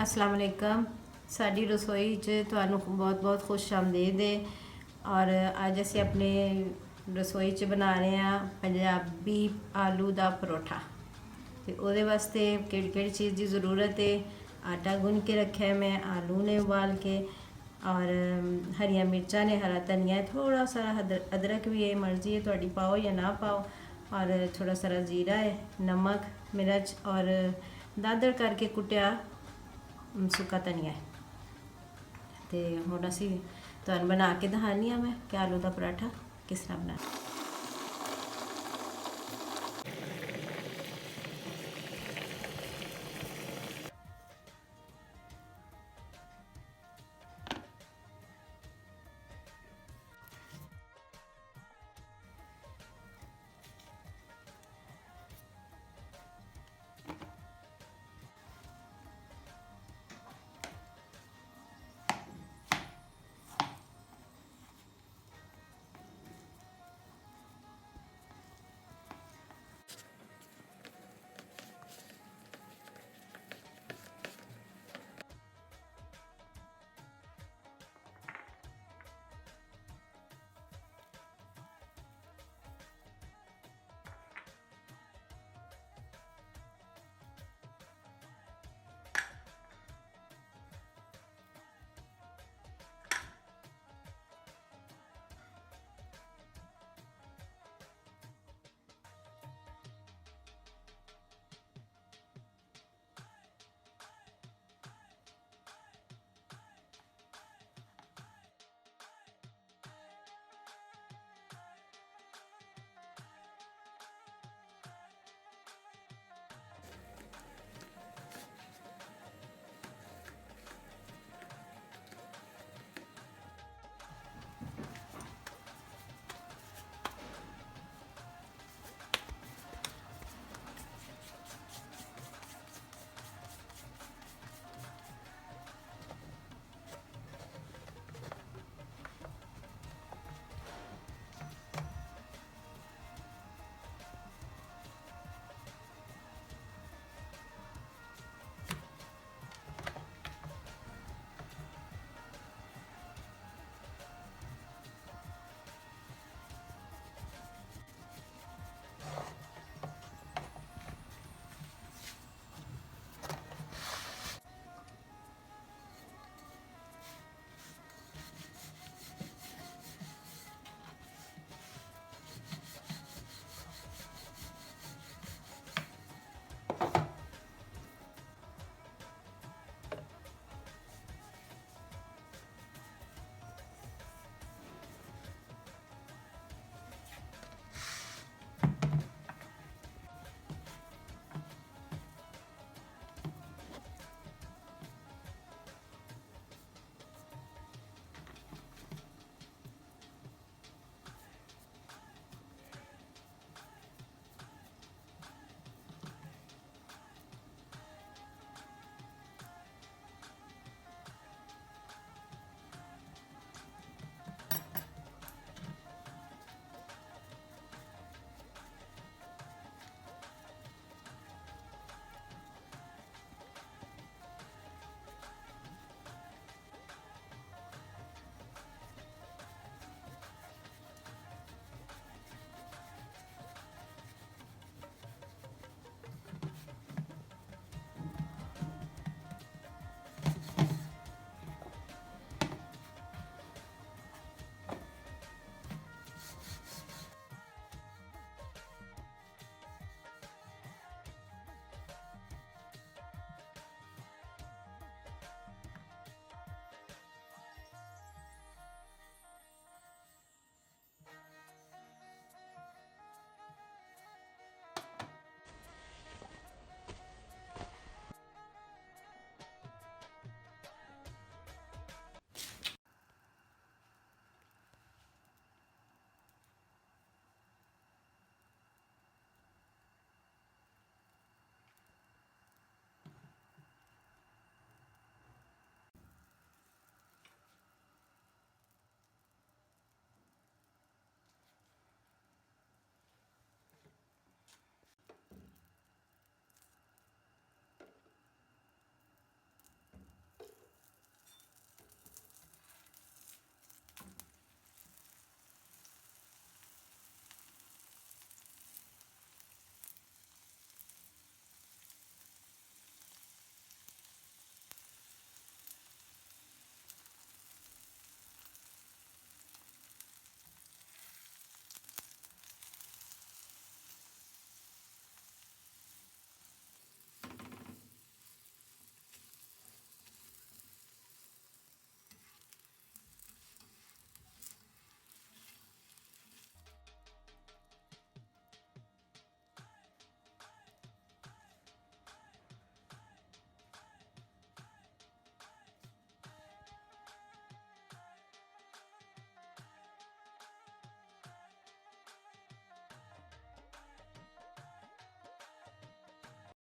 अस्सलाम वालेकुम। साडी रसोई च तुहानू बहुत बहुत खुश आमदीद है। और अज असी अपने रसोई च बना रहे हैं पंजाबी आलू का परोठा। तो वो वास्ते केड़ी चीज़ की ज़रूरत है। आटा गुन के रखा है मैं, आलू ने उबाल के, और हरिया मिर्चा ने, हरा धनिया है, थोड़ा सा अदरक भी है, मर्जी है थोड़ी पाओ या ना पाओ, और थोड़ा सारा जीरा है, नमक मिर्च और दादड़ करके कुटिया सुक्का धनिया है। तो हुण असी तुहानूं बना के दिखानी मैं कि आलू का पराठा किस तरह बनाना।